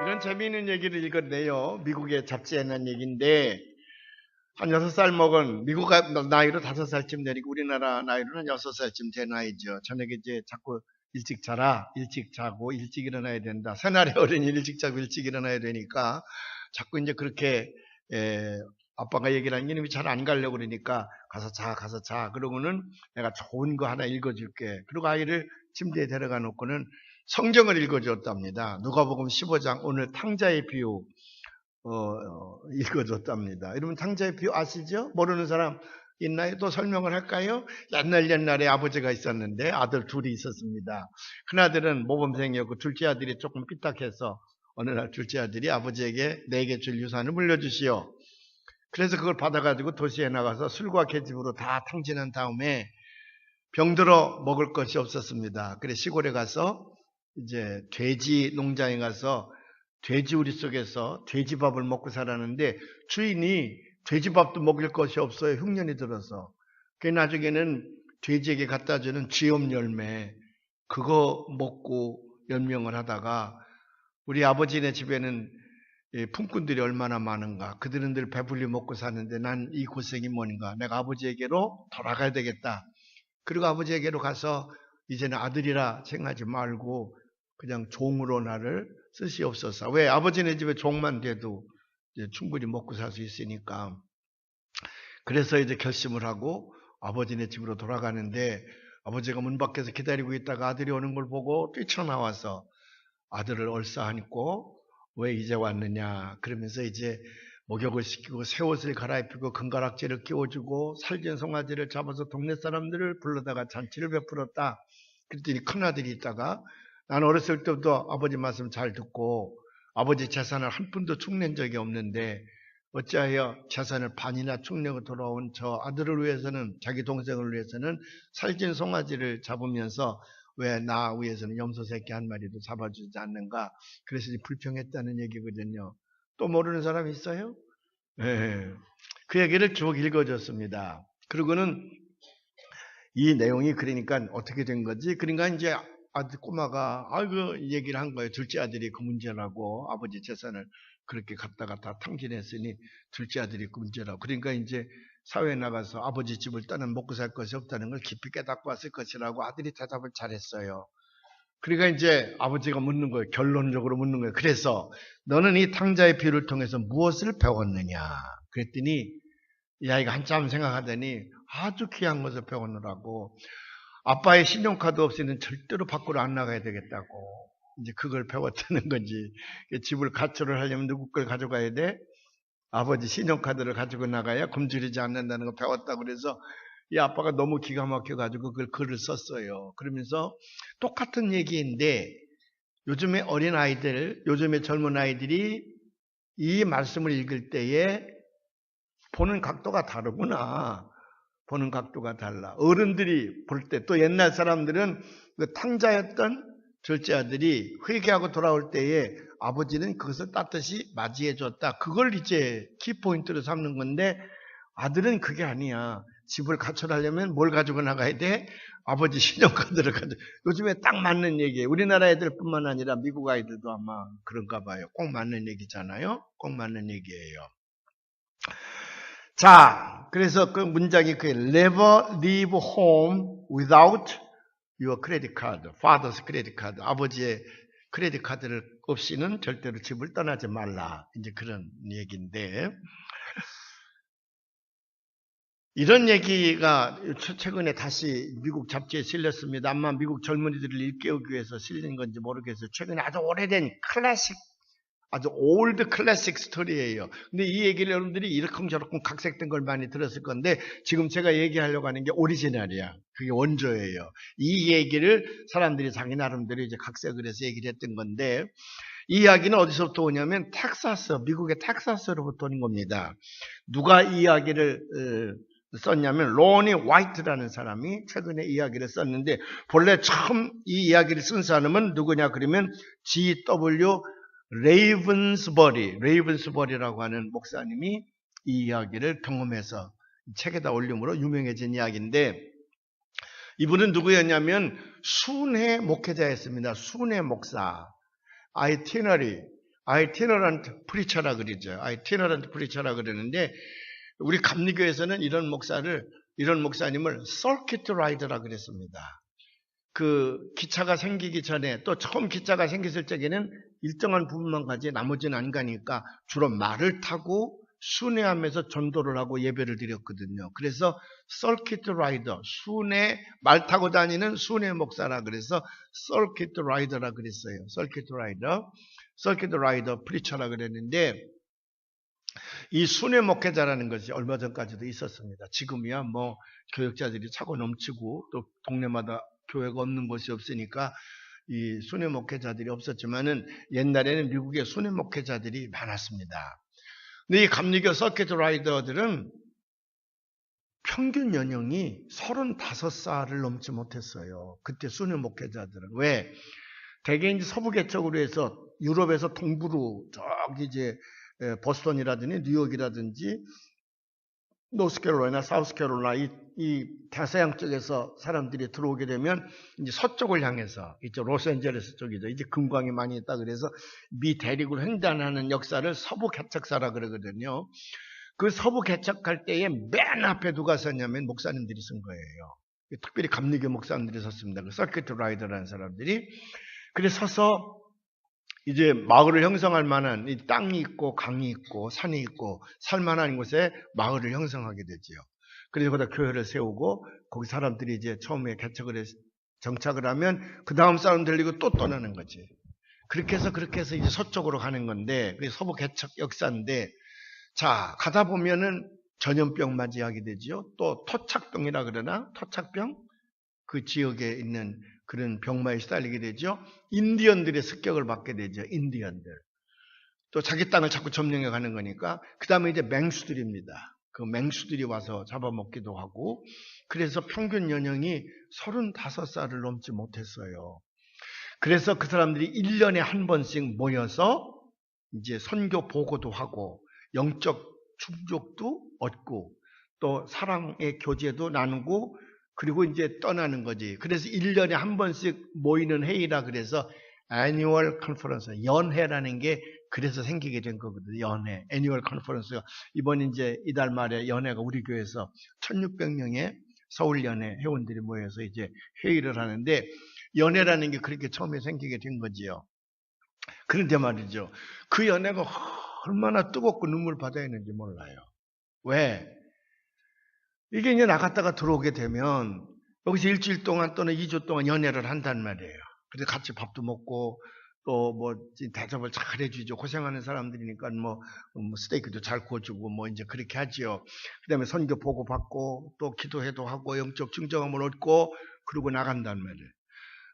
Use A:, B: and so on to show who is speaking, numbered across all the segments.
A: 이런 재미있는 얘기를 읽었네요. 미국의 잡지에 난 얘기인데, 한 6살 먹은, 미국 나이로 5살쯤 되니까 우리나라 나이로는 6살쯤 된 나이죠. 저녁에 이제 자꾸 일찍 자라, 일찍 자고 일찍 일어나야 된다. 새날의 어른이 일찍 자고 일찍 일어나야 되니까 자꾸 이제 그렇게, 아빠가 얘기를 하는 게 이놈이 잘 안 가려고 그러니까 가서 자. 그러고는 내가 좋은 거 하나 읽어줄게. 그리고 아이를 침대에 데려가 놓고는 성경을 읽어줬답니다. 누가복음 15장 오늘 탕자의 비유 읽어줬답니다. 여러분 탕자의 비유 아시죠? 모르는 사람 있나요? 또 설명을 할까요? 옛날에 아버지가 있었는데 아들 둘이 있었습니다. 큰아들은 모범생이었고 둘째 아들이 조금 삐딱해서 어느 날 둘째 아들이 아버지에게 내게 줄 유산을 물려주시오. 그래서 그걸 받아가지고 도시에 나가서 술과 계집으로 다 탕진한 다음에 병들어 먹을 것이 없었습니다. 그래서 시골에 가서 이제 돼지 농장에 가서 돼지우리 속에서 돼지밥을 먹고 살았는데 주인이 돼지밥도 먹을 것이 없어요. 흉년이 들어서. 그 나중에는 돼지에게 갖다 주는 쥐엄 열매 그거 먹고 연명을 하다가 우리 아버지네 집에는 품꾼들이 얼마나 많은가. 그들은 늘 배불리 먹고 사는데 난 이 고생이 뭔가. 내가 아버지에게로 돌아가야 되겠다. 그리고 아버지에게로 가서 이제는 아들이라 생각하지 말고 그냥 종으로 나를 쓰시옵소서. 왜? 아버지네 집에 종만 돼도 이제 충분히 먹고 살 수 있으니까. 그래서 이제 결심을 하고 아버지네 집으로 돌아가는데 아버지가 문 밖에서 기다리고 있다가 아들이 오는 걸 보고 뛰쳐나와서 아들을 얼싸안고 왜 이제 왔느냐 그러면서 이제 목욕을 시키고 새 옷을 갈아입히고 금가락지를 끼워주고 살찐 송아지를 잡아서 동네 사람들을 불러다가 잔치를 베풀었다. 그랬더니 큰아들이 있다가 나는 어렸을 때부터 아버지 말씀 잘 듣고 아버지 재산을 한 푼도 축낸 적이 없는데 어찌하여 재산을 반이나 축내고 돌아온 저 아들을 위해서는 자기 동생을 위해서는 살찐 송아지를 잡으면서 왜 나 위해서는 염소 새끼 한 마리도 잡아주지 않는가. 그래서 불평했다는 얘기거든요. 또 모르는 사람 있어요? 네. 그 얘기를 쭉 읽어줬습니다. 그리고는 이 내용이 그러니까 어떻게 된 거지? 그러니까 이제 아들 꼬마가 그 얘기를 한 거예요. 둘째 아들이 그 문제라고 아버지 재산을 그렇게 갖다가 다 탕진했으니 둘째 아들이 그 문제라고. 그러니까 이제 사회에 나가서 아버지 집을 떠나 먹고 살 것이 없다는 걸 깊이 깨닫고 왔을 것이라고 아들이 대답을 잘했어요. 그러니까 이제 아버지가 묻는 거예요. 결론적으로 묻는 거예요. 그래서 너는 이 탕자의 비유를 통해서 무엇을 배웠느냐? 그랬더니 이 아이가 한참 생각하더니 아주 귀한 것을 배우느라고 아빠의 신용카드 없이는 절대로 밖으로 안 나가야 되겠다고 이제 그걸 배웠다는 건지 집을 가출을 하려면 누구 걸 가져가야 돼? 아버지 신용카드를 가지고 나가야 굶주리지 않는다는 거 배웠다고 그래서 이 아빠가 너무 기가 막혀가지고 그걸 글을 썼어요. 그러면서 똑같은 얘기인데 요즘의 어린아이들, 요즘의 젊은 아이들이 이 말씀을 읽을 때에 보는 각도가 다르구나. 보는 각도가 달라. 어른들이 볼 때 또 옛날 사람들은 그 탕자였던 둘째 아들이 회개하고 돌아올 때에 아버지는 그것을 따뜻이 맞이해 줬다. 그걸 이제 키포인트로 삼는 건데 아들은 그게 아니야. 집을 가출하려면 뭘 가지고 나가야 돼? 아버지 신용카드를 가지고. 요즘에 딱 맞는 얘기예요. 우리나라 애들뿐만 아니라 미국 아이들도 아마 그런가 봐요. 꼭 맞는 얘기잖아요. 꼭 맞는 얘기예요. 자, 그래서 그 문장이 Never leave home without your credit card. Father's credit card. 아버지의 크레딧 카드를 없이는 절대로 집을 떠나지 말라. 이제 그런 얘기인데 이런 얘기가 최근에 다시 미국 잡지에 실렸습니다. 아마 미국 젊은이들을 일깨우기 위해서 실린 건지 모르겠어요. 최근에 아주 오래된 클래식, 아주 올드 클래식 스토리예요. 근데 이 얘기를 여러분들이 이러쿵저러쿵 각색된 걸 많이 들었을 건데 지금 제가 얘기하려고 하는 게 오리지널이야. 그게 원조예요. 이 얘기를 사람들이 자기 나름대로 이제 각색을 해서 얘기를 했던 건데 이 이야기는 어디서부터 오냐면 텍사스, 미국의 텍사스로부터 오는 겁니다. 누가 이 이야기를 썼냐면 로니 화이트라는 사람이 최근에 이야기를 썼는데 본래 처음 이 이야기를 쓴 사람은 누구냐 그러면 G.W. 레이븐스버리라고 하는 목사님이 이 이야기를 경험해서 책에다 올림으로 유명해진 이야기인데 이분은 누구였냐면 순회 목회자였습니다. 순회 목사. itinerant preacher라 그러죠. itinerant preacher라 그러는데 우리 감리교에서는 이런 목사님을 circuit rider라 그랬습니다. 그 기차가 생기기 전에 또 처음 기차가 생겼을 적에는 일정한 부분만 가지 나머지는 안 가니까 주로 말을 타고 순회하면서 전도를 하고 예배를 드렸거든요. 그래서 서킷 라이더, 순회 말 타고 다니는 순회 목사라 그래서 서킷 라이더라 그랬어요. 서킷 라이더 프리처라 그랬는데 이 순회 목회자라는 것이 얼마 전까지도 있었습니다. 지금이야 뭐 교역자들이 차고 넘치고 또 동네마다 교회가 없는 곳이 없으니까 이 순회 목회자들이 없었지만은 옛날에는 미국에 순회 목회자들이 많았습니다. 근데 이 감리교 서킷 라이더들은 평균 연령이 35살을 넘지 못했어요. 그때 순회 목회자들은. 왜? 대개 이제 서부 개척으로 해서 유럽에서 동부로 저기 이제 보스턴이라든지 뉴욕이라든지 노스캐롤라이나, 사우스캐롤라이나 이 대서양 쪽에서 사람들이 들어오게 되면 이제 서쪽을 향해서 이쪽 로스앤젤레스 쪽이죠. 이제 금광이 많이 있다 그래서 미 대륙을 횡단하는 역사를 서부 개척사라 그러거든요. 그 서부 개척할 때에 맨 앞에 누가 섰냐면 목사님들이 쓴 거예요. 특별히 감리교 목사님들이 섰습니다. 그 서킷 라이더라는 사람들이. 그래서 서서 이제 마을을 형성할 만한 이 땅이 있고 강이 있고 산이 있고 살만한 곳에 마을을 형성하게 되지요. 그래서 거기다 교회를 세우고 거기 사람들이 이제 처음에 개척을 해서 정착을 하면 그 다음 사람 들리고 또 떠나는 거지. 그렇게 해서 이제 서쪽으로 가는 건데 그게 서부 개척 역사인데 자 가다 보면은 전염병 맞이하게 되지요. 또 토착병이라 그러나 토착병 그 지역에 있는 그런 병마에 시달리게 되죠. 인디언들의 습격을 받게 되죠. 인디언들. 또 자기 땅을 자꾸 점령해 가는 거니까. 그 다음에 이제 맹수들입니다. 그 맹수들이 와서 잡아먹기도 하고. 그래서 평균 연령이 35살을 넘지 못했어요. 그래서 그 사람들이 1년에 한 번씩 모여서 이제 선교 보고도 하고 영적 충족도 얻고 또 사랑의 교제도 나누고 그리고 이제 떠나는 거지. 그래서 1년에 한 번씩 모이는 회의라 그래서 annual conference, 연회라는 게 그래서 생기게 된 거거든요. 연회, annual conference가 이번 이제 이달 말에 연회가 우리 교회에서 1600명의 서울 연회 회원들이 모여서 이제 회의를 하는데 연회라는 게 그렇게 처음에 생기게 된 거지요. 그런데 말이죠. 그 연회가 얼마나 뜨겁고 눈물 바다에 있는지 몰라요. 왜? 이게 이제 나갔다가 들어오게 되면 여기서 일주일 동안 또는 2주 동안 연애를 한단 말이에요. 그래서 같이 밥도 먹고 또 뭐 대접을 잘 해주죠. 고생하는 사람들이니까 뭐 스테이크도 잘 구워주고 뭐 이제 그렇게 하지요. 그다음에 선교 보고 받고 또 기도해도 하고 영적 증정함을 얻고 그러고 나간단 말이에요.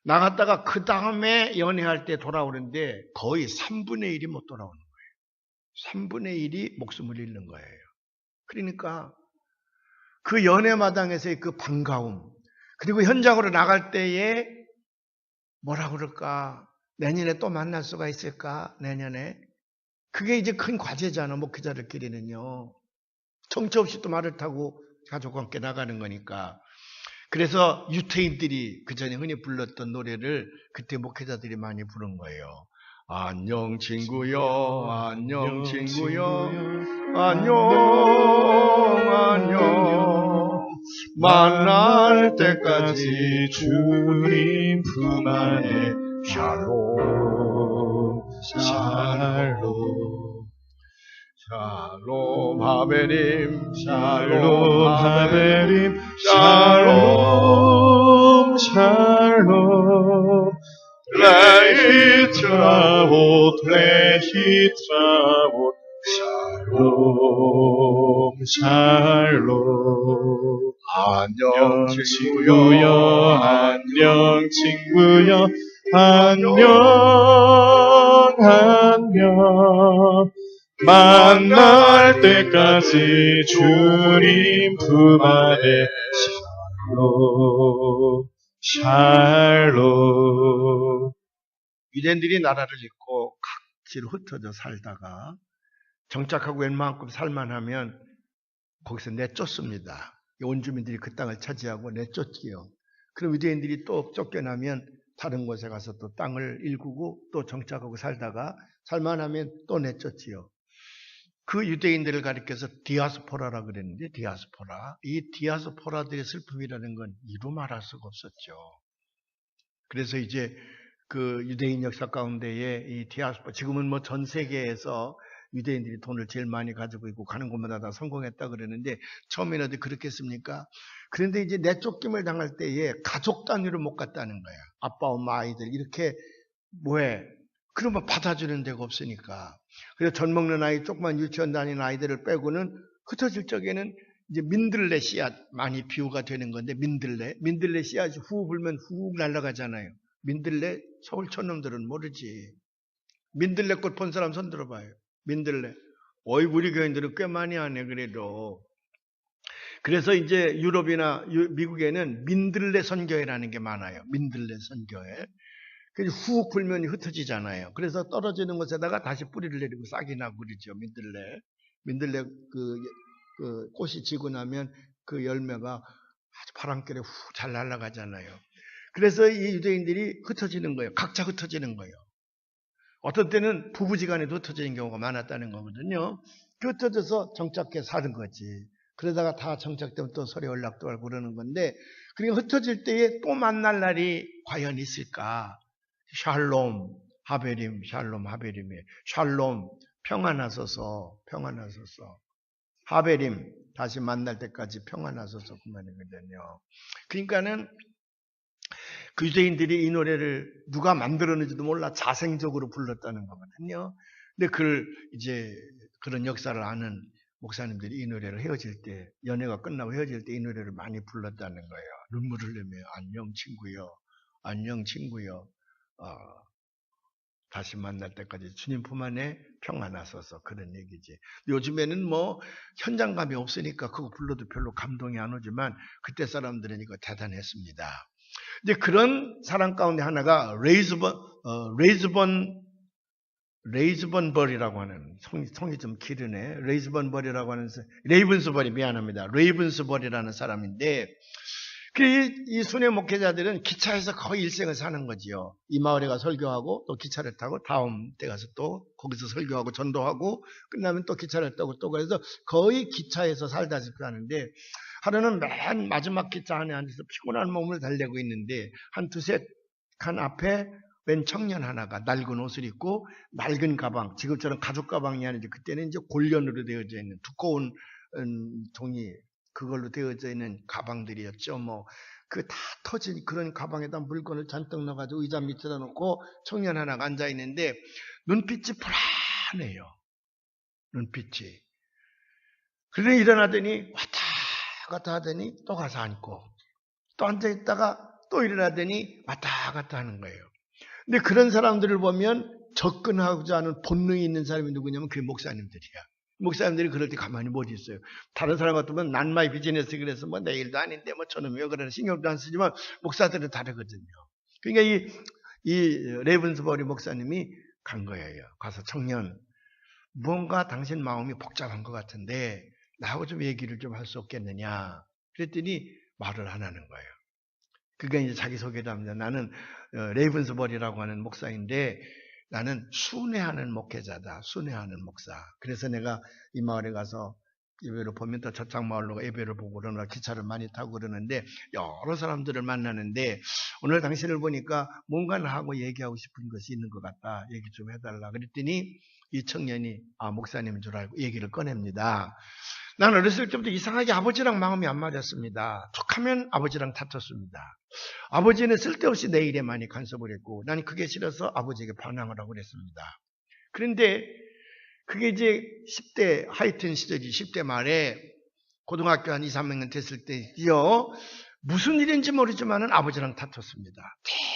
A: 나갔다가 그 다음에 연애할 때 돌아오는데 거의 3분의 1이 못 돌아오는 거예요. 3분의 1이 목숨을 잃는 거예요. 그러니까 그 연애마당에서의 그 반가움, 그리고 현장으로 나갈 때에 뭐라 그럴까? 내년에 또 만날 수가 있을까? 내년에? 그게 이제 큰 과제잖아, 목회자들끼리는요. 정처 없이 또 말을 타고 가족과 함께 나가는 거니까. 그래서 유태인들이 그 전에 흔히 불렀던 노래를 그때 목회자들이 많이 부른 거예요. 안녕 친구여, 안녕 친구여, 안녕. 만날 때까지 주님 품 안에 샬롬 샬롬 샬롬 하베림 샬롬 하베림 샬롬 샬롬 레히트라봇 레히트라봇 샬롬 샬롬 안녕 친구여 안녕 친구여 안녕 안녕 만날 때까지 주님 품 안에 샬롬 샬롬 유대인들이 나라를 잃고 각지로 흩어져 살다가 정착하고 웬만큼 살만하면 거기서 내쫓습니다. 원주민들이 그 땅을 차지하고 내쫓지요. 그럼 유대인들이 또 쫓겨나면 다른 곳에 가서 또 땅을 일구고 또 정착하고 살다가 살만하면 또 내쫓지요. 그 유대인들을 가리켜서 디아스포라라 그랬는데 디아스포라. 이 디아스포라들의 슬픔이라는 건 이루 말할 수가 없었죠. 그래서 이제 그 유대인 역사 가운데에 이 디아스포라, 지금은 뭐 전 세계에서 유대인들이 돈을 제일 많이 가지고 있고 가는 곳마다 다 성공했다 그러는데 처음에는 어디 그렇겠습니까? 그런데 이제 내쫓김을 당할 때에 가족 단위로 못 갔다는 거야. 아빠, 엄마, 아이들 이렇게 뭐해? 그러면 받아주는 데가 없으니까. 그래서 젖 먹는 아이, 조그만 유치원 다니는 아이들을 빼고는 흩어질 적에는 이제 민들레 씨앗 많이 비유가 되는 건데 민들레 씨앗이 후 불면 후 날아가잖아요. 민들레 서울 촌놈들은 모르지. 민들레 꽃 본 사람 손 들어봐요. 민들레. 어이 우리 교인들은 꽤 많이 하네 그래도. 그래서 이제 유럽이나 미국에는 민들레 선교회라는 게 많아요. 민들레 선교회. 그래서 후 불면 흩어지잖아요. 그래서 떨어지는 곳에다가 다시 뿌리를 내리고 싹이 나고 그러죠. 민들레 그 꽃이 지고 나면 그 열매가 아주 바람결에 후 잘 날아가잖아요. 그래서 이 유대인들이 흩어지는 거예요. 각자 흩어지는 거예요. 어떤 때는 부부지간에도 흩어지는 경우가 많았다는 거거든요. 그 흩어져서 정착해 사는 거지. 그러다가 다 정착되면 또 서로 연락도 하고 그러는 건데, 그러니까 흩어질 때에 또 만날 날이 과연 있을까? 샬롬 하베림이에요. 샬롬 평안하소서. 하베림 다시 만날 때까지 평안하소서 그 말이거든요. 그러니까는 그 유대인들이 이 노래를 누가 만들었는지도 몰라 자생적으로 불렀다는 거거든요. 근데 이제 그런 역사를 아는 목사님들이 이 노래를 헤어질 때, 연애가 끝나고 헤어질 때 이 노래를 많이 불렀다는 거예요. 눈물을 흘리며 안녕 친구여. 다시 만날 때까지 주님 품 안에 평안하소서 그런 얘기지. 요즘에는 뭐 현장감이 없으니까 그거 불러도 별로 감동이 안 오지만 그때 사람들은 이거 대단했습니다. 이제 그런 사람 가운데 하나가 레이즈번버리라고 하는, 성이 좀 기르네. 레이즈번버리라고 하는, 레이븐스버리라는 사람인데, 이 순회 목회자들은 기차에서 거의 일생을 사는 거지요. 이 마을에 가서 설교하고 또 기차를 타고 다음 때 가서 또 거기서 설교하고 전도하고 끝나면 또 기차를 타고 또 그래서 거의 기차에서 살다시피 하는데, 하루는 맨 마지막 기차 안에 앉아서 피곤한 몸을 달래고 있는데 한 두세 칸 앞에 웬 청년 하나가 낡은 옷을 입고 낡은 가방, 지금처럼 가죽 가방이 아니지 그때는 이제 골련으로 되어져 있는 두꺼운 종이 그걸로 되어져 있는 가방들이었죠. 뭐 그 다 터진 그런 가방에다 물건을 잔뜩 넣어가지고 의자 밑에다 놓고 청년 하나가 앉아 있는데 눈빛이 불안해요. 눈빛이. 그러더니 일어나더니 왔다 갔다 하더니 또 가서 앉고 또 앉아있다가 또 일어나더니 왔다 갔다 하는 거예요. 근데 그런 사람들을 보면 접근하고자 하는 본능이 있는 사람이 누구냐면 그게 목사님들이야. 목사님들이 그럴 때 가만히 못 있어요. 다른 사람 같으면 난 마이 비즈니스 그래서 뭐 내일도 아닌데 뭐 저놈이 왜 그러나 신경도 안 쓰지만 목사들은 다르거든요. 그러니까 이 레이븐스버리 목사님이 간 거예요. 가서 청년 뭔가 당신 마음이 복잡한 것 같은데 나하고 좀 얘기를 좀 할 수 없겠느냐. 그랬더니 말을 안 하는 거예요. 그게 이제 자기 소개를 합니다. 나는 레이븐스버리라고 하는 목사인데 나는 순회하는 목회자다. 순회하는 목사. 그래서 내가 이 마을에 가서 예배를 보면 또 저쪽 마을로 예배를 보고 그러나 기차를 많이 타고 그러는데 여러 사람들을 만나는데 오늘 당신을 보니까 뭔가 나하고 얘기하고 싶은 것이 있는 것 같다. 얘기 좀 해달라. 그랬더니 이 청년이 목사님인 줄 알고 얘기를 꺼냅니다. 난 어렸을 때부터 이상하게 아버지랑 마음이 안 맞았습니다. 툭하면 아버지랑 다퉜습니다. 아버지는 쓸데없이 내 일에 많이 간섭을 했고 나는 그게 싫어서 아버지에게 반항을 하고 그랬습니다. 그런데 그게 이제 10대 하이튼 시절이 10대 말에 고등학교 한 2, 3학년 됐을 때요. 무슨 일인지 모르지만은 아버지랑 다퉜습니다.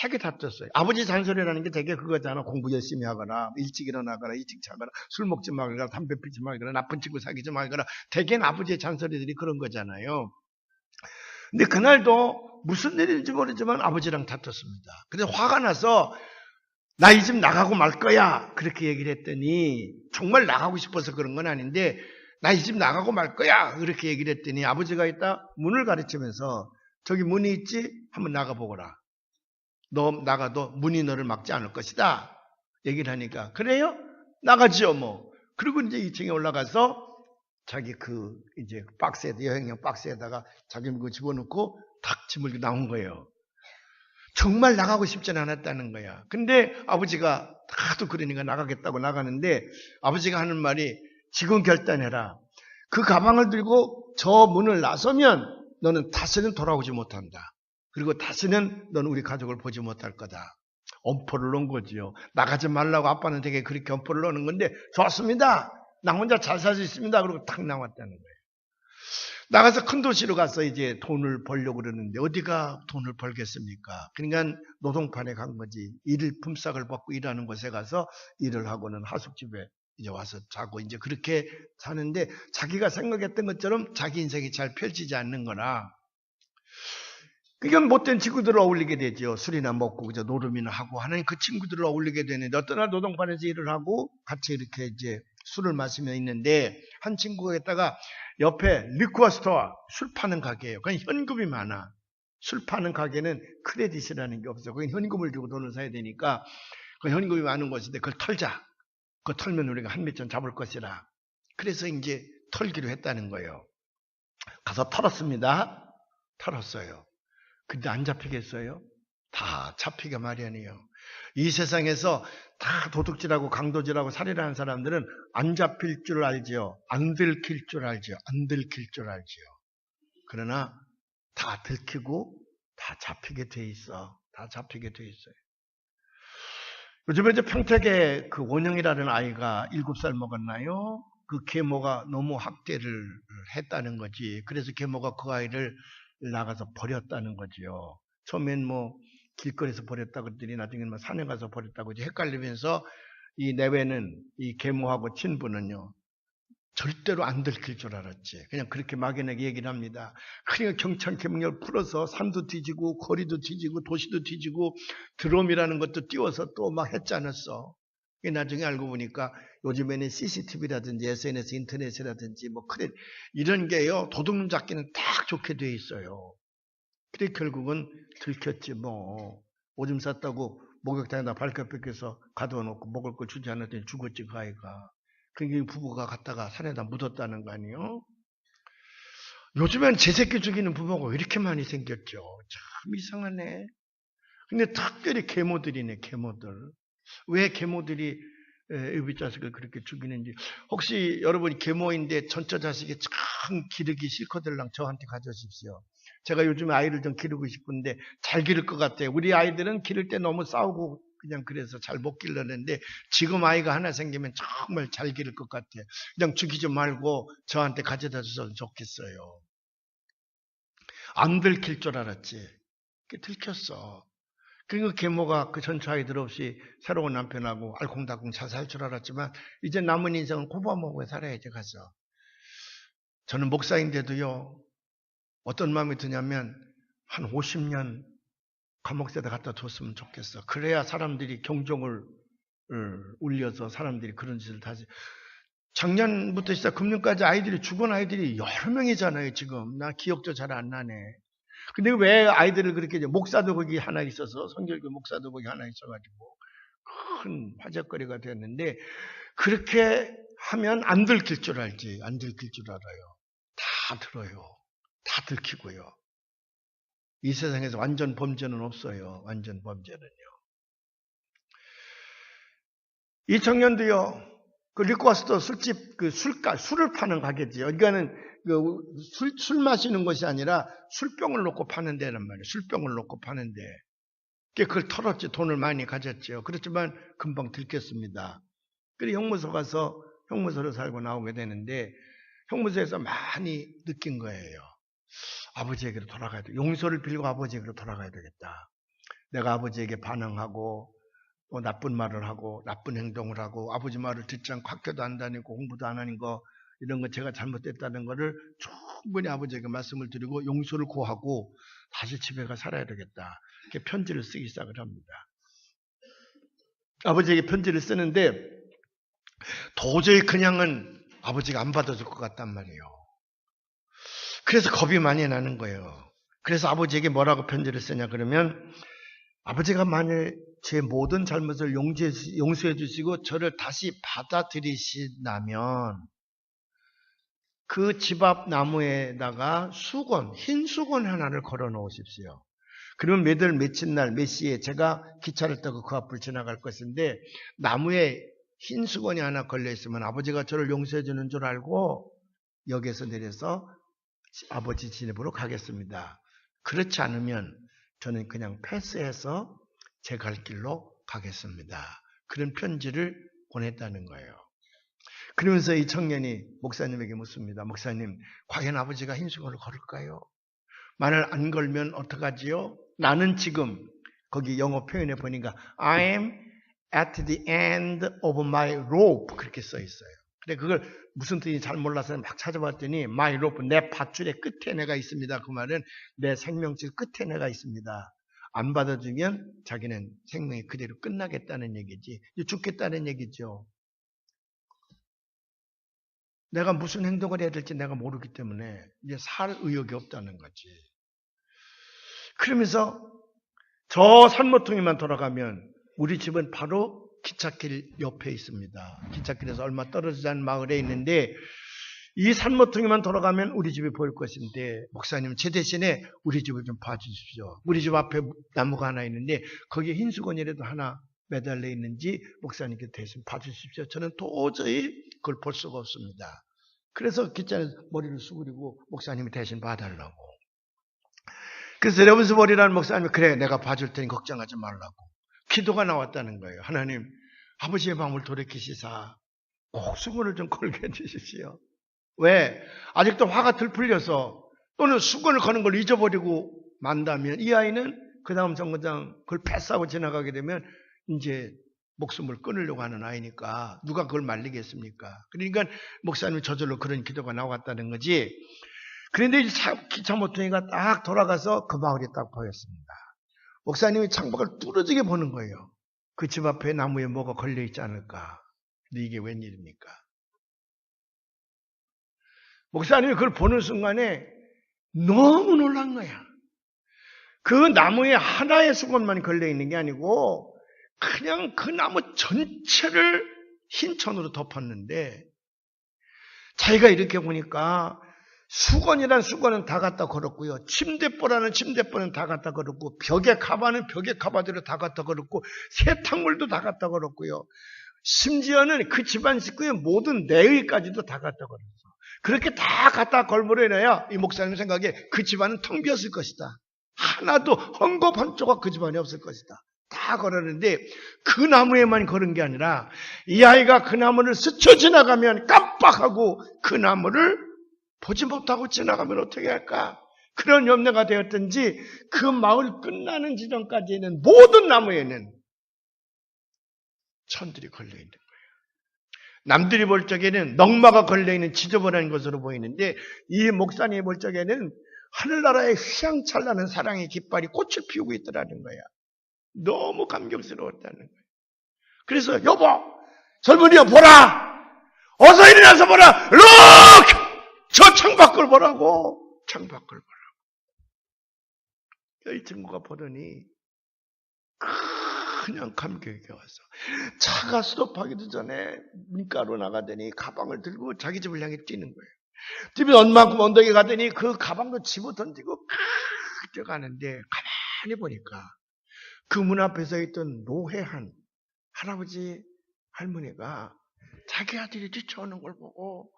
A: 되게 다퉜어요. 아버지 잔소리라는 게 되게 그거잖아. 공부 열심히 하거나 일찍 일어나거나 일찍 자거나 술 먹지 말거나 담배 피지 말거나 나쁜 친구 사귀지 말거나 대개는 아버지의 잔소리들이 그런 거잖아요. 근데 그날도 무슨 일인지 모르지만 아버지랑 다퉜습니다. 그래서 화가 나서 나 이 집 나가고 말 거야 그렇게 얘기를 했더니 정말 나가고 싶어서 그런 건 아닌데 나 이 집 나가고 말 거야 그렇게 얘기를 했더니 아버지가 이따 문을 가르치면서 저기 문이 있지? 한번 나가보거라. 너 나가도 문이 너를 막지 않을 것이다. 얘기를 하니까 그래요? 나가지요 뭐. 그리고 이제 2층에 올라가서 자기 이제 박스에다 여행용 박스에다가 자기 물건 집어넣고 탁 짐을 나온 거예요. 정말 나가고 싶지는 않았다는 거야. 근데 아버지가 하도 그러니까 나가겠다고 나가는데 아버지가 하는 말이 지금 결단해라. 그 가방을 들고 저 문을 나서면 너는 다시는 돌아오지 못한다. 그리고 다시는 너는 우리 가족을 보지 못할 거다. 엄포를 놓은 거지요. 나가지 말라고 아빠는 되게 그렇게 엄포를 놓는 건데 좋습니다. 나 혼자 잘 살 수 있습니다. 그러고 탁 나왔다는 거예요. 나가서 큰 도시로 가서 이제 돈을 벌려고 그러는데 어디가 돈을 벌겠습니까? 그러니까 노동판에 간 거지. 일을 품삯을 받고 일하는 곳에 가서 일을 하고는 하숙집에 이제 와서 자고 이제 그렇게 사는데 자기가 생각했던 것처럼 자기 인생이 잘 펼치지 않는 거라. 그러니까 못된 친구들을 어울리게 되죠. 술이나 먹고 그저 노름이나 하고 하는 그 친구들을 어울리게 되는데 어떤 날 노동판에서 일을 하고 같이 이렇게 이제 술을 마시며 있는데 한 친구가 있다가 옆에 리쿠어 스토어 술 파는 가게예요. 그냥 현금이 많아. 술 파는 가게는 크레딧이라는 게 없어. 거기 현금을 주고 돈을 사야 되니까 그 현금이 많은 곳인데 그걸 털자. 그거 털면 우리가 한 몇 전 잡을 것이라. 그래서 이제 털기로 했다는 거예요. 가서 털었습니다. 털었어요. 근데 안 잡히겠어요? 다 잡히게 마련이에요. 이 세상에서 다 도둑질하고 강도질하고 살인하는 사람들은 안 잡힐 줄 알지요. 안 들킬 줄 알지요. 안 들킬 줄 알지요. 그러나 다 들키고 다 잡히게 돼 있어. 다 잡히게 돼 있어요. 요즘에 이제 평택에 그 원영이라는 아이가 7살 먹었나요? 그 계모가 너무 학대를 했다는 거지. 그래서 계모가 그 아이를 나가서 버렸다는 거지요. 처음엔 뭐 길거리에서 버렸다고 그랬더니 나중에는 뭐 산에 가서 버렸다고 이제 헷갈리면서 이 내외는 이 계모하고 친부는요. 절대로 안 들킬 줄 알았지. 그냥 그렇게 막연하게 얘기를 합니다. 그러니까 경찰 개명을 풀어서 산도 뒤지고 거리도 뒤지고 도시도 뒤지고 드럼이라는 것도 띄워서 또 막 했지 않았어. 나중에 알고 보니까 요즘에는 CCTV라든지 SNS 인터넷이라든지 뭐 그래 이런 게요. 도둑놈 잡기는 딱 좋게 돼 있어요. 그래 결국은 들켰지 뭐. 오줌 쌌다고 목욕탕에다 발끝 뺏겨서 가둬놓고 먹을 걸 주지 않았더니 죽었지 그 아이가. 그러니까 부부가 갔다가 산에다 묻었다는 거 아니에요? 요즘엔 제 새끼 죽이는 부부가 왜 이렇게 많이 생겼죠? 참 이상하네. 근데 특별히 계모들이네, 계모들. 왜 계모들이 애비 자식을 그렇게 죽이는지. 혹시 여러분이 계모인데 전처 자식이 참 기르기 싫거들랑 저한테 가져오십시오. 제가 요즘 아이를 좀 기르고 싶은데 잘 기를 것 같아요. 우리 아이들은 기를 때 너무 싸우고 그냥 그래서 잘 못 길렀는데 지금 아이가 하나 생기면 정말 잘 기를 것 같아요. 그냥 죽이지 말고 저한테 가져다 주셔도 좋겠어요. 안 들킬 줄 알았지. 들켰어. 그리고 계모가 그 전처 아이들 없이 새로운 남편하고 알콩달콩 잘 살 줄 알았지만 이제 남은 인생은 꼽아먹고 살아야지 가서. 저는 목사인데도요. 어떤 마음이 드냐면 한 50년 감옥에다 갖다 뒀으면 좋겠어. 그래야 사람들이 경종을 울려서 사람들이 그런 짓을 하지. 작년부터 시작 금년까지 아이들이 죽은 아이들이 여러 명이잖아요. 지금 나 기억도 잘 안 나네. 근데 왜 아이들을 그렇게 목사도 거기 하나 있어서 성결교 목사도 거기 하나 있어가지고 큰 화제거리가 되었는데 그렇게 하면 안 들킬 줄 알지. 안 들킬 줄 알아요. 다 들어요. 다 들키고요. 이 세상에서 완전 범죄는 없어요. 완전 범죄는요. 이 청년도요. 그 리코스터 술집 그 술을 파는 가게지요. 그러니까는 그 술 마시는 것이 아니라 술병을 놓고 파는 데란 말이에요. 술병을 놓고 파는데. 그걸 털었지. 돈을 많이 가졌죠. 그렇지만 금방 들켰습니다. 그리고 형무소 가서 형무소를 살고 나오게 되는데 형무소에서 많이 느낀 거예요. 아버지에게로 돌아가야 돼. 용서를 빌고 아버지에게로 돌아가야 되겠다. 내가 아버지에게 반항하고 또 나쁜 말을 하고 나쁜 행동을 하고 아버지 말을 듣지 않고 학교도 안 다니고 공부도 안 하는 거 이런 거 제가 잘못됐다는 거를 충분히 아버지에게 말씀을 드리고 용서를 구하고 다시 집에 가 살아야 되겠다. 이렇게 편지를 쓰기 시작을 합니다. 아버지에게 편지를 쓰는데 도저히 그냥은 아버지가 안 받아줄 것 같단 말이에요. 그래서 겁이 많이 나는 거예요. 그래서 아버지에게 뭐라고 편지를 쓰냐 그러면 아버지가 만일 제 모든 잘못을 용서해 주시고 저를 다시 받아들이신다면 그 집 앞 나무에다가 수건, 흰 수건 하나를 걸어 놓으십시오. 그러면 며칠 날 몇 시에 제가 기차를 타고 그 앞을 지나갈 것인데 나무에 흰 수건이 하나 걸려 있으면 아버지가 저를 용서해 주는 줄 알고 역에서 내려서 아버지 집으로 가겠습니다. 그렇지 않으면 저는 그냥 패스해서 제 갈 길로 가겠습니다. 그런 편지를 보냈다는 거예요. 그러면서 이 청년이 목사님에게 묻습니다. 목사님, 과연 아버지가 흰 수건을 걸을까요? 만일 안 걸면 어떡하지요? 나는 지금 거기 영어 표현에 보니까 I am at the end of my rope 그렇게 써 있어요. 근데 그걸 무슨 뜻인지 잘 몰라서 막 찾아봤더니 my rope, 내 밧줄의 끝에 내가 있습니다. 그 말은 내 생명줄 끝에 내가 있습니다. 안 받아주면 자기는 생명이 그대로 끝나겠다는 얘기지. 죽겠다는 얘기죠. 내가 무슨 행동을 해야 될지 내가 모르기 때문에 이제 살 의욕이 없다는 거지. 그러면서 저 산모퉁이만 돌아가면 우리 집은 바로 기찻길 옆에 있습니다. 기찻길에서 얼마 떨어지지 않은 마을에 있는데 이 산모퉁이만 돌아가면 우리 집이 보일 것인데 목사님 제 대신에 우리 집을 좀 봐주십시오. 우리 집 앞에 나무가 하나 있는데 거기에 흰 수건이라도 하나 매달려 있는지 목사님께 대신 봐주십시오. 저는 도저히 그걸 볼 수가 없습니다. 그래서 기차에서 머리를 수그리고 목사님이 대신 봐달라고. 그래서 레븐스버리라는 목사님이 그래 내가 봐줄 테니 걱정하지 말라고. 기도가 나왔다는 거예요. 하나님 아버지의 마음을 돌이키시사 꼭 수건을 좀 걸게 해주십시오. 왜? 아직도 화가 들풀려서 또는 수건을 거는 걸 잊어버리고 만다면 이 아이는 그 다음 정거장 그걸 패스하고 지나가게 되면 이제 목숨을 끊으려고 하는 아이니까 누가 그걸 말리겠습니까? 그러니까 목사님이 저절로 그런 기도가 나왔다는 거지. 그런데 기차 모퉁이가 딱 돌아가서 그 마을이 딱 보였습니다. 목사님이 창밖을 뚫어지게 보는 거예요. 그 집 앞에 나무에 뭐가 걸려있지 않을까? 근데 이게 웬일입니까? 목사님이 그걸 보는 순간에 너무 놀란 거야. 그 나무에 하나의 수건만 걸려있는 게 아니고 그냥 그 나무 전체를 흰 천으로 덮었는데 자기가 이렇게 보니까 수건이란 수건은 다 갖다 걸었고요. 침대보라는 침대보는 다 갖다 걸었고 벽에 가바는 벽에 가바대로 다 갖다 걸었고 세탁물도 다 갖다 걸었고요. 심지어는 그 집안 식구의 모든 내의까지도 다 갖다 걸었어. 그렇게 다 갖다 걸므려내야 이 목사님 생각에 그 집안은 텅 비었을 것이다. 하나도 헝겊 한 조각 그 집안에 없을 것이다. 다 걸었는데 그 나무에만 걸은 게 아니라 이 아이가 그 나무를 스쳐 지나가면 깜빡하고 그 나무를 보지 못하고 지나가면 어떻게 할까? 그런 염려가 되었든지 그 마을 끝나는 지점까지는 모든 나무에는 천들이 걸려있는 거예요. 남들이 볼 적에는 넝마가 걸려있는 지저분한 것으로 보이는데 이 목사님이 볼 적에는 하늘나라의 휘황찬란한 사랑의 깃발이 꽃을 피우고 있더라는 거야. 너무 감격스러웠다는 거예요. 그래서 여보, 젊은이여 보라! 어서 일어나서 보라! Look! 저 창밖을 보라고! 창밖을 보라고. 이 친구가 보더니 그냥 감격이 와서 차가 스톱하기도 전에 문가로 나가더니 가방을 들고 자기 집을 향해 뛰는 거예요. 집에 얼마큼 언덕에 가더니 그 가방도 집어 던지고 뛰어가는데 가만히 보니까 그 문 앞에 서 있던 노회한 할아버지 할머니가 자기 아들이 뛰쳐오는 걸 보고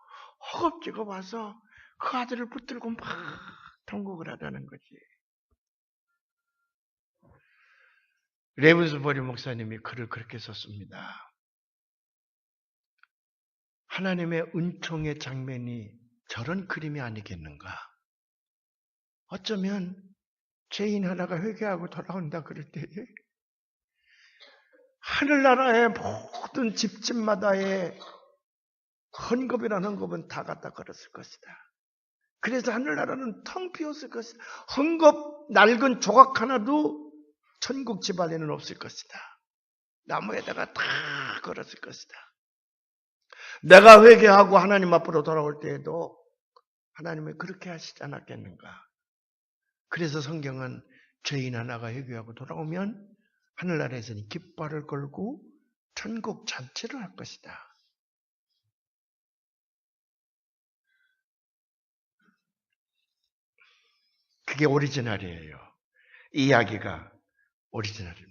A: 허겁지겁 와서 그 아들을 붙들고 막 통곡을 하다는 거지. 레븐스버리 목사님이 글을 그렇게 썼습니다. 하나님의 은총의 장면이 저런 그림이 아니겠는가? 어쩌면 죄인 하나가 회개하고 돌아온다 그럴 때에 하늘나라의 모든 집집마다의 헌금이라는 헌금은 다 갖다 걸었을 것이다. 그래서 하늘나라는 텅 비었을 것이다. 헌금 낡은 조각 하나도 천국 집안에는 없을 것이다. 나무에다가 다 걸었을 것이다. 내가 회개하고 하나님 앞으로 돌아올 때에도 하나님이 그렇게 하시지 않았겠는가? 그래서 성경은 죄인 하나가 회개하고 돌아오면 하늘나라에서는 깃발을 걸고 천국 잔치를 할 것이다. 그게 오리지널이에요. 이 이야기가 오리지널입니다.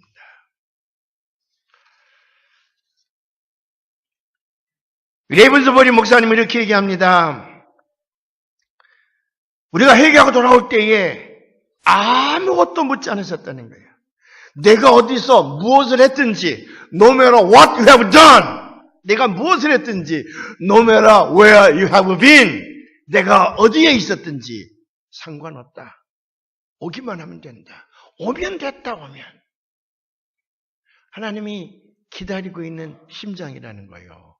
A: 레이븐스버리 목사님은 이렇게 얘기합니다. 우리가 회개하고 돌아올 때에 아무것도 묻지 않으셨다는 거예요. 내가 어디서 무엇을 했든지, no matter what you have done, 내가 무엇을 했든지, no matter where you have been, 내가 어디에 있었든지 상관없다. 오기만 하면 된다. 오면 됐다, 오면. 하나님이 기다리고 있는 심장이라는 거예요.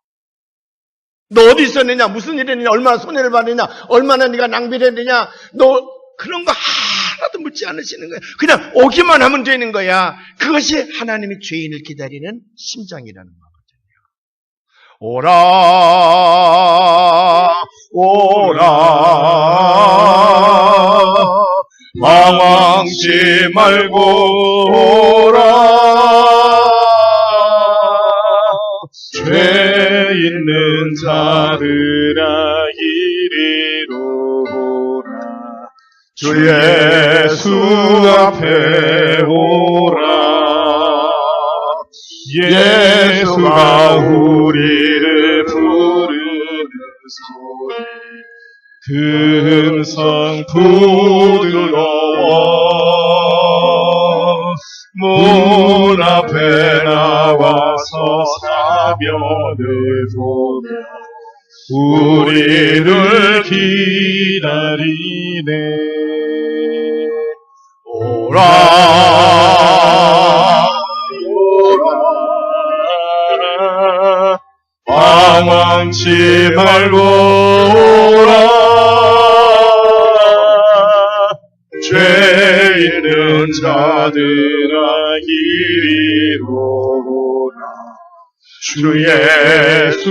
A: 너 어디 있었느냐, 무슨 일 했느냐, 얼마나 손해를 받느냐, 얼마나 네가 낭비를 했느냐, 너 그런 거 하나도 묻지 않으시는 거야. 그냥 오기만 하면 되는 거야. 그것이 하나님이 죄인을 기다리는 심장이라는 거거든요. 오라 오라 망망치 말고 오라
B: 죄 있는 자들아 이리로 오라 주 예수 앞에 오라 예수가 우리를 부르는 소리 금성 부드러워 문 앞에 나와서 사면을 보며 우리를 기다리네. 오라 오라 방황치 말고 오라 죄 있는 자들아 이리로 오라 주 예수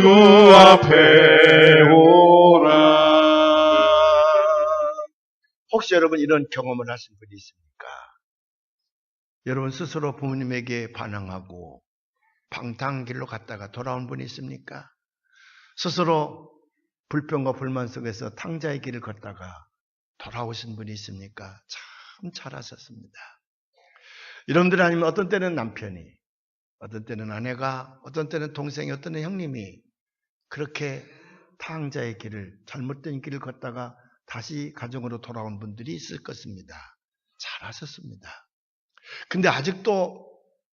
B: 앞에 오라.
A: 혹시 여러분 이런 경험을 하신 분이 있습니까? 여러분 스스로 부모님에게 반항하고 방탕길로 갔다가 돌아온 분이 있습니까? 스스로 불평과 불만 속에서 탕자의 길을 걷다가 돌아오신 분이 있습니까? 참 잘하셨습니다. 여러분들 아니면 어떤 때는 남편이, 어떤 때는 아내가, 어떤 때는 동생이, 어떤 때는 형님이 그렇게 탕자의 길을, 잘못된 길을 걷다가 다시 가정으로 돌아온 분들이 있을 것입니다. 잘하셨습니다. 근데 아직도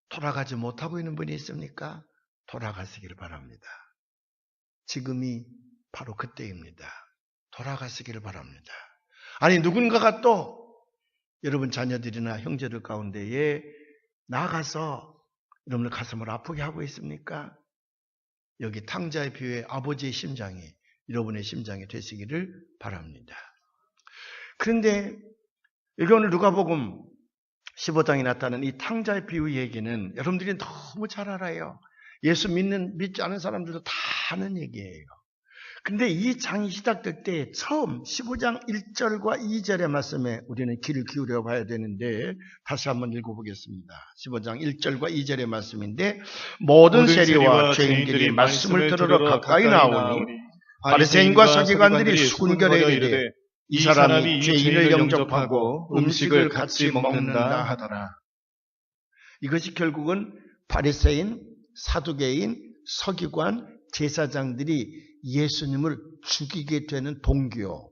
A: 돌아가지 못하고 있는 분이 있습니까? 돌아가시기를 바랍니다. 지금이 바로 그때입니다. 돌아가시기를 바랍니다. 아니 누군가가 또 여러분 자녀들이나 형제들 가운데에 나가서 여러분의 가슴을 아프게 하고 있습니까? 여기 탕자의 비유의 아버지의 심장이 여러분의 심장이 되시기를 바랍니다. 그런데 여기 오늘 누가복음 15장에 나타나는 이 탕자의 비유 얘기는 여러분들이 너무 잘 알아요. 예수 믿지 않은 사람들도 다 아는 얘기예요. 근데 이 장이 시작될 때 처음 15장 1절과 2절의 말씀에 우리는 귀를 기울여 봐야 되는데 다시 한번 읽어보겠습니다. 15장 1절과 2절의 말씀인데 모든 세리와 죄인들이 말씀을 들으러 가까이 나오니 바리새인과 서기관들이 수군결에 이르되 이 사람이 죄인을 영접하고 음식을 같이 먹는다 하더라. 이것이 결국은 바리새인, 사두개인, 서기관, 제사장들이 예수님을 죽이게 되는 동기요.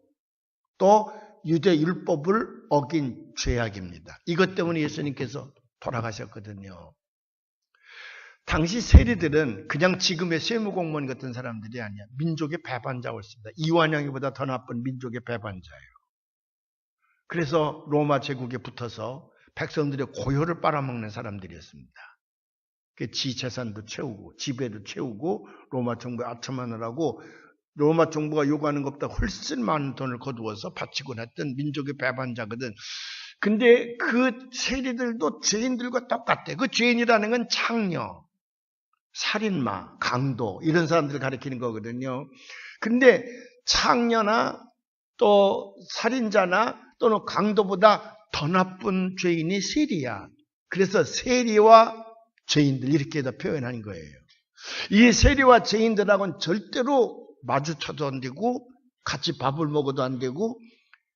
A: 또 유대 율법을 어긴 죄악입니다. 이것 때문에 예수님께서 돌아가셨거든요. 당시 세리들은 그냥 지금의 세무공무원 같은 사람들이 아니야. 민족의 배반자였습니다. 이완양이보다 더 나쁜 민족의 배반자예요. 그래서 로마 제국에 붙어서 백성들의 고요를 빨아먹는 사람들이었습니다. 지 재산도 채우고 지배도 채우고 로마 정부에 아첨하느라고 로마 정부가 요구하는 것보다 훨씬 많은 돈을 거두어서 바치곤 했던 민족의 배반자거든. 근데 그 세리들도 죄인들과 똑같대. 그 죄인이라는 건 창녀, 살인마, 강도 이런 사람들을 가리키는 거거든요. 근데 창녀나 또 살인자나 또는 강도보다 더 나쁜 죄인이 세리야. 그래서 세리와 죄인들 이렇게 표현한 거예요. 이 세리와 죄인들하고는 절대로 마주쳐도 안 되고 같이 밥을 먹어도 안 되고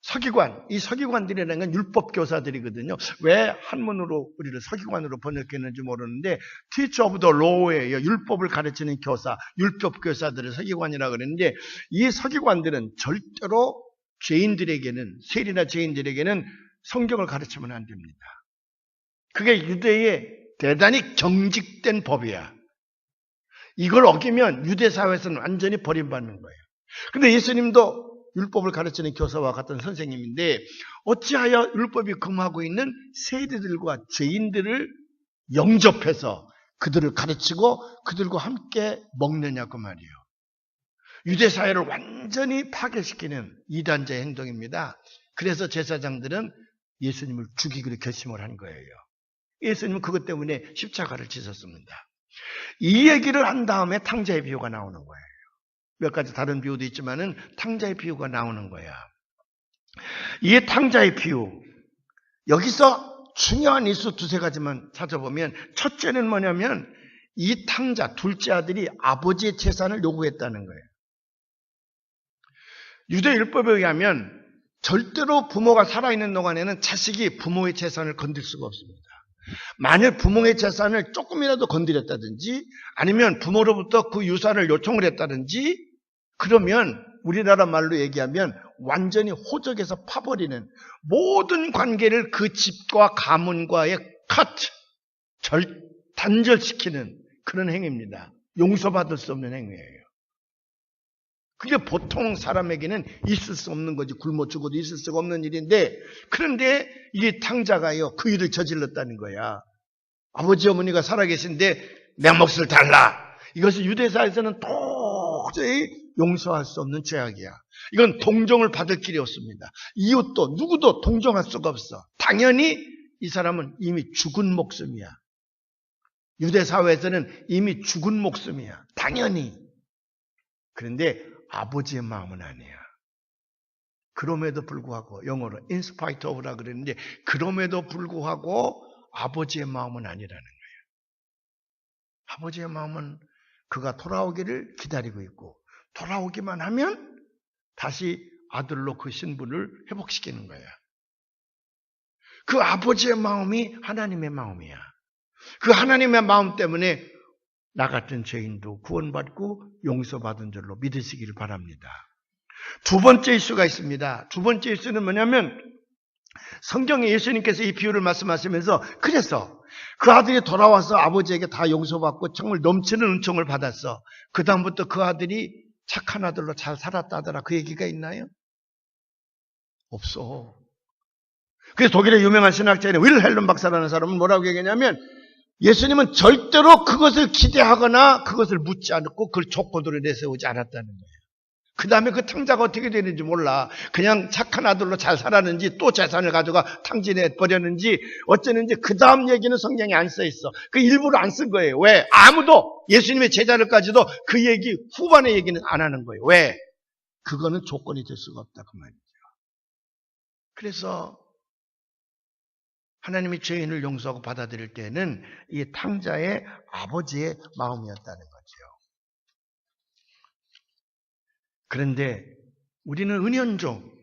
A: 서기관, 이 서기관들이라는 건 율법 교사들이거든요. 왜 한문으로 우리를 서기관으로 번역했는지 모르는데 teacher of the law예요. 율법을 가르치는 교사, 율법 교사들을 서기관이라고 그러는데 이 서기관들은 절대로 죄인들에게는 세리나 죄인들에게는 성경을 가르치면 안 됩니다. 그게 유대의 대단히 경직된 법이야. 이걸 어기면 유대 사회에서는 완전히 버림받는 거예요. 근데 예수님도 율법을 가르치는 교사와 같은 선생님인데 어찌하여 율법이 금하고 있는 세리들과 죄인들을 영접해서 그들을 가르치고 그들과 함께 먹느냐 그 말이에요. 유대 사회를 완전히 파괴시키는 이단자의 행동입니다. 그래서 제사장들은 예수님을 죽이기로 결심을 한 거예요. 예수님은 그것 때문에 십자가를 지셨습니다. 이 얘기를 한 다음에 탕자의 비유가 나오는 거예요. 몇 가지 다른 비유도 있지만은 탕자의 비유가 나오는 거야. 이 탕자의 비유, 여기서 중요한 이수 두세 가지만 찾아보면 첫째는 뭐냐면 이 탕자, 둘째 아들이 아버지의 재산을 요구했다는 거예요. 유대 율법에 의하면 절대로 부모가 살아있는 동안에는 자식이 부모의 재산을 건들 수가 없습니다. 만일 부모의 재산을 조금이라도 건드렸다든지 아니면 부모로부터 그 유산을 요청을 했다든지 그러면 우리나라 말로 얘기하면 완전히 호적에서 파버리는 모든 관계를 그 집과 가문과의 단절시키는 그런 행위입니다. 용서받을 수 없는 행위예요. 그게 보통 사람에게는 있을 수 없는 거지. 굶어 죽어도 있을 수가 없는 일인데 그런데 이 탕자가요 그 일을 저질렀다는 거야. 아버지 어머니가 살아계신데 내 몫을 달라. 이것이 유대사에서는 도저히 용서할 수 없는 죄악이야. 이건 동정을 받을 길이 없습니다. 이웃도 누구도 동정할 수가 없어. 당연히 이 사람은 이미 죽은 목숨이야. 유대사회에서는 이미 죽은 목숨이야. 당연히. 그런데 아버지의 마음은 아니야. 그럼에도 불구하고 영어로 in spite of라 그랬는데 그럼에도 불구하고 아버지의 마음은 아니라는 거예요. 아버지의 마음은 그가 돌아오기를 기다리고 있고 돌아오기만 하면 다시 아들로 그 신분을 회복시키는 거야. 그 아버지의 마음이 하나님의 마음이야. 그 하나님의 마음 때문에 나 같은 죄인도 구원받고 용서받은 줄로 믿으시기를 바랍니다. 두 번째 이슈가 있습니다. 두 번째 이슈는 뭐냐면 성경에 예수님께서 이 비유를 말씀하시면서 그래서 그 아들이 돌아와서 아버지에게 다 용서받고 정말 넘치는 은총을 받았어. 그 다음부터 그 아들이 착한 아들로 잘 살았다더라. 그 얘기가 있나요? 없어. 그래서 독일의 유명한 신학자인 윌헬름 박사라는 사람은 뭐라고 얘기하냐면 예수님은 절대로 그것을 기대하거나 그것을 묻지 않았고 그걸 조건으로 내세우지 않았다는 거예요. 그 다음에 그 탕자가 어떻게 되는지 몰라. 그냥 착한 아들로 잘 살았는지 또 재산을 가져가 탕진해 버렸는지 어쩌는지 그 다음 얘기는 성경에 안 써 있어. 그 일부러 안 쓴 거예요. 왜? 아무도 예수님의 제자들까지도 그 얘기 후반의 얘기는 안 하는 거예요. 왜? 그거는 조건이 될 수가 없다 그 말이죠. 그래서 하나님이 죄인을 용서하고 받아들일 때는 이 탕자의 아버지의 마음이었다는 거죠. 그런데 우리는 은연중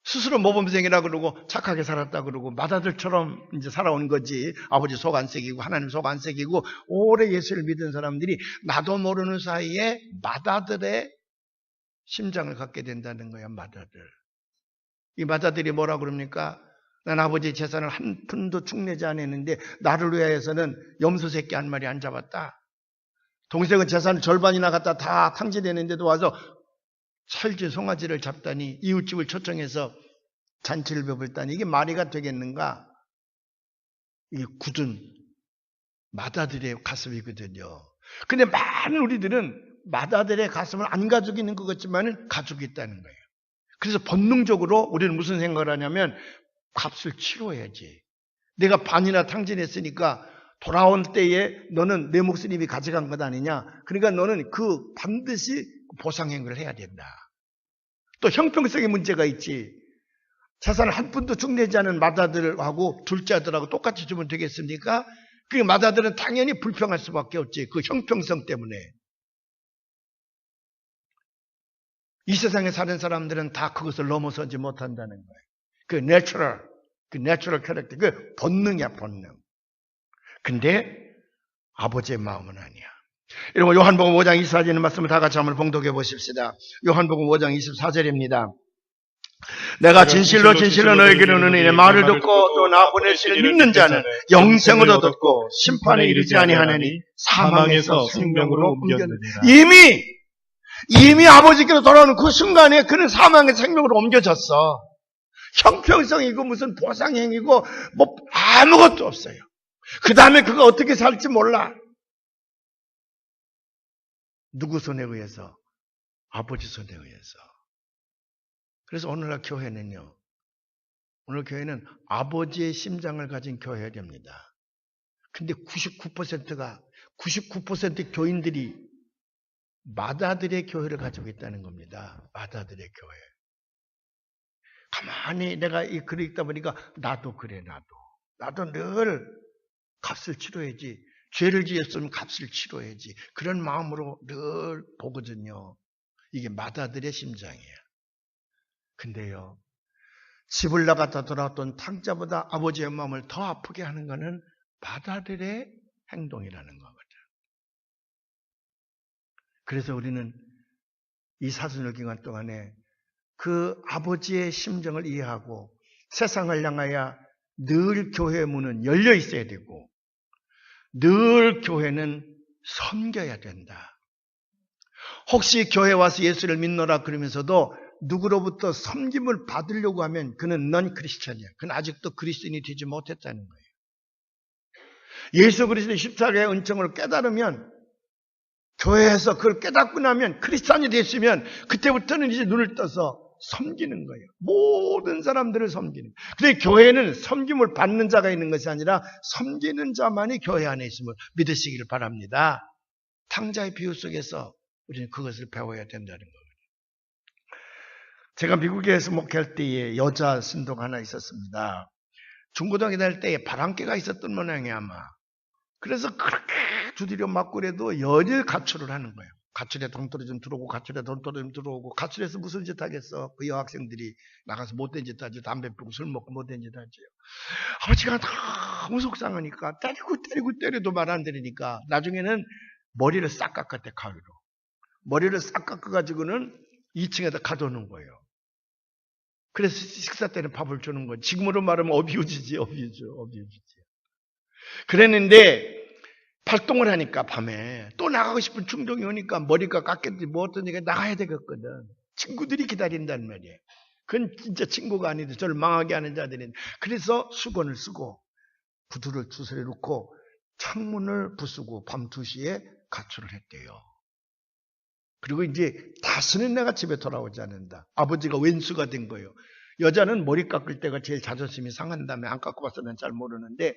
A: 스스로 모범생이라 그러고 착하게 살았다 그러고 맏아들처럼 이제 살아온 거지. 아버지 속 안 새기고 하나님 속 안 새기고 오래 예수를 믿은 사람들이 나도 모르는 사이에 맏아들의 심장을 갖게 된다는 거야. 맏아들. 이 맏아들이 뭐라 그럽니까? 난 아버지 재산을 한 푼도 축내지 않았는데 나를 위하여서는 염소 새끼 한 마리 안 잡았다. 동생은 재산을 절반이나 갖다 다 탕진했는데도 와서 철지 송아지를 잡다니 이웃집을 초청해서 잔치를 베풀다니 이게 말이가 되겠는가? 이게 굳은 맏아들의 가슴이거든요. 근데 많은 우리들은 맏아들의 가슴을 안 가지고 있는 것 같지만은 가지고 있다는 거예요. 그래서 본능적으로 우리는 무슨 생각을 하냐면 값을 치러야지. 내가 반이나 탕진했으니까 돌아온 때에 너는 내 몫을 이미 가져간 것 아니냐. 그러니까 너는 그 반드시 보상 행위를 해야 된다. 또 형평성의 문제가 있지. 재산을 한 푼도 축내지 않은 맏아들하고 둘째 아들하고 똑같이 주면 되겠습니까? 그 맏아들은 당연히 불평할 수밖에 없지. 그 형평성 때문에. 이 세상에 사는 사람들은 다 그것을 넘어서지 못한다는 거예요. 그 내추럴 캐릭터, 그 본능이야, 본능. 근데 아버지의 마음은 아니야. 여러분, 요한복음 5장 24절 있는 말씀을 다 같이 한번 봉독해 보십시다. 요한복음 5장 24절입니다. 내가 진실로 너에게 이르노니 내 말을 듣고 또 나 보내시를 믿는 자는 영생을 얻었고 심판에 이르지 아니하나니 사망에서 생명으로 옮겼느니라. 이미 아버지께로 돌아오는 그 순간에 그는 사망에서 생명으로 옮겨졌어. 형평성이고 무슨 보상행위고 뭐 아무것도 없어요. 그 다음에 그가 어떻게 살지 몰라. 누구 손에 의해서? 아버지 손에 의해서. 그래서 오늘날 교회는 아버지의 심장을 가진 교회입니다. 근데 99% 교인들이 맏아들의 교회를 가지고 있다는 겁니다. 맏아들의 교회. 가만히 내가 이 글을 읽다 보니까 나도 그래, 나도 늘 값을 치러야지. 죄를 지었으면 값을 치러야지. 그런 마음으로 늘 보거든요. 이게 맏아들의 심장이에요. 근데요, 집을 나갔다 돌아왔던 탕자보다 아버지의 마음을 더 아프게 하는 것은 맏아들의 행동이라는 거거든. 그래서 우리는 이 사순절 기간 동안에 그 아버지의 심정을 이해하고 세상을 향하여 늘 교회의 문은 열려 있어야 되고 늘 교회는 섬겨야 된다. 혹시 교회 와서 예수를 믿노라 그러면서도 누구로부터 섬김을 받으려고 하면 그는 넌 크리스천이야. 그는 아직도 그리스도인이 되지 못했다는 거예요. 예수 그리스도의 십자가의 은총을 깨달으면 교회에서 그걸 깨닫고 나면 크리스찬이 됐으면 그때부터는 이제 눈을 떠서 섬기는 거예요. 모든 사람들을 섬기는. 근데 교회는 섬김을 받는 자가 있는 것이 아니라 섬기는 자만이 교회 안에 있음을 믿으시기를 바랍니다. 탕자의 비유 속에서 우리는 그것을 배워야 된다는 거예요. 제가 미국에서 목회할 때에 여자 신도가 하나 있었습니다. 중고등학교 다닐 때에 바람개가 있었던 모양이야 아마. 그래서 그렇게 두드려 맞고 그래도 연일 가출을 하는 거예요. 가출에 돈 떨어지면 들어오고 가출에 돈 떨어지면 들어오고 가출해서 무슨 짓 하겠어. 그 여학생들이 나가서 못된 짓 하죠. 담배 피우고 술 먹고 못된 짓 하죠. 아버지가 너무 속상하니까 때려도 말 안 들으니까 나중에는 머리를 싹 깎았대. 가위로. 머리를 싹 깎아가지고는 2층에다 가둬놓은 거예요. 그래서 식사 때는 밥을 주는 거예요. 지금으로 말하면 어비유지지. 그랬는데 활동을 하니까 밤에 또 나가고 싶은 충동이 오니까 머리가 깎였지 뭐 어떠니까 나가야 되겠거든. 친구들이 기다린단 말이에요. 그건 진짜 친구가 아닌데 저를 망하게 하는 자들인. 그래서 수건을 쓰고 구두를 주스려 놓고 창문을 부수고 밤 2시에 가출을 했대요. 그리고 이제 다시는 내가 집에 돌아오지 않는다. 아버지가 왼수가 된 거예요. 여자는 머리 깎을 때가 제일 자존심이 상한 다음에 안 깎고 봐서는 잘 모르는데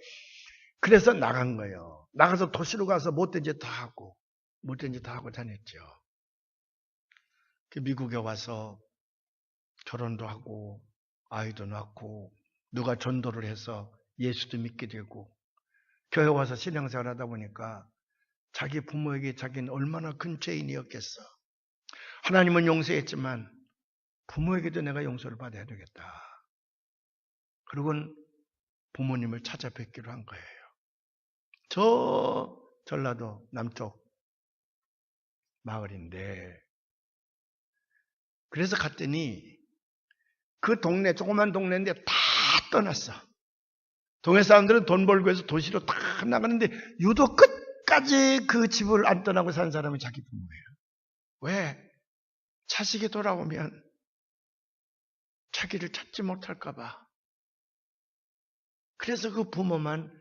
A: 그래서 나간 거예요. 나가서 도시로 가서 못된 짓 다 하고 다녔죠. 미국에 와서 결혼도 하고 아이도 낳고 누가 전도를 해서 예수도 믿게 되고 교회 와서 신앙생활 하다 보니까 자기 부모에게 자기는 얼마나 큰 죄인이었겠어. 하나님은 용서했지만 부모에게도 내가 용서를 받아야 되겠다. 그리고는 부모님을 찾아뵙기로 한 거예요. 저 전라도 남쪽 마을인데 그래서 갔더니 그 동네 조그만 동네인데 다 떠났어. 동네 사람들은 돈 벌고 해서 도시로 다 나가는데 유독 끝까지 그 집을 안 떠나고 산 사람이 자기 부모예요. 왜? 자식이 돌아오면 자기를 찾지 못할까 봐. 그래서 그 부모만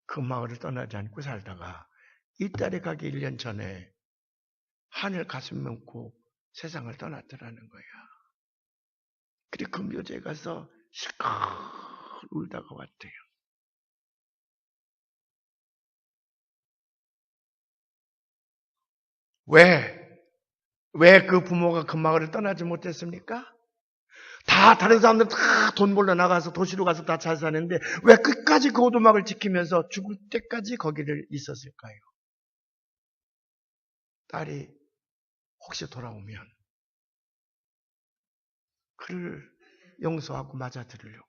A: 그 마을을 떠나지 않고 살다가 이 딸이 가기 1년 전에 하늘 가슴 맺고 세상을 떠났더라는 거야. 그리고 그 묘지에 가서 실컷 울다가 왔대요. 왜 그 부모가 그 마을을 떠나지 못했습니까? 다른 사람들 다 돈 벌러 나가서 도시로 가서 다 잘 사는데 왜 끝까지 그 오두막을 지키면서 죽을 때까지 거기를 있었을까요? 딸이 혹시 돌아오면 그를 용서하고 맞아들이려고.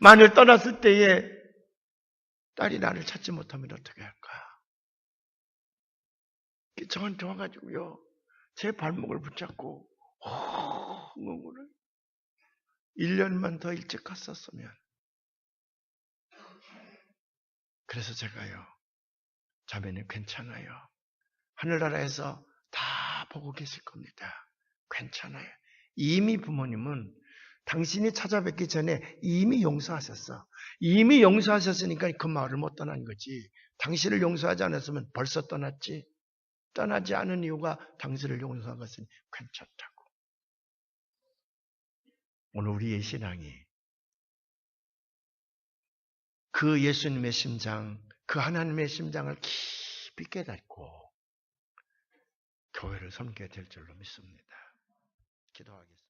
A: 만일 떠났을 때에 딸이 나를 찾지 못하면 어떻게 할까? 저한테 와가지고요, 제 발목을 붙잡고 엉엉을 1년만 더 일찍 갔었으면. 그래서 제가요, 자매는 괜찮아요. 하늘나라에서 다 보고 계실 겁니다. 괜찮아요. 이미 부모님은 당신이 찾아뵙기 전에 이미 용서하셨어. 이미 용서하셨으니까 그 마을을 못 떠난 거지. 당신을 용서하지 않았으면 벌써 떠났지. 떠나지 않은 이유가 당신을 용서한 것은 괜찮다고. 오늘 우리의 신앙이 그 예수님의 심장, 그 하나님의 심장을 깊이 깨닫고 교회를 섬겨야 될 줄로 믿습니다. 기도하겠습니다.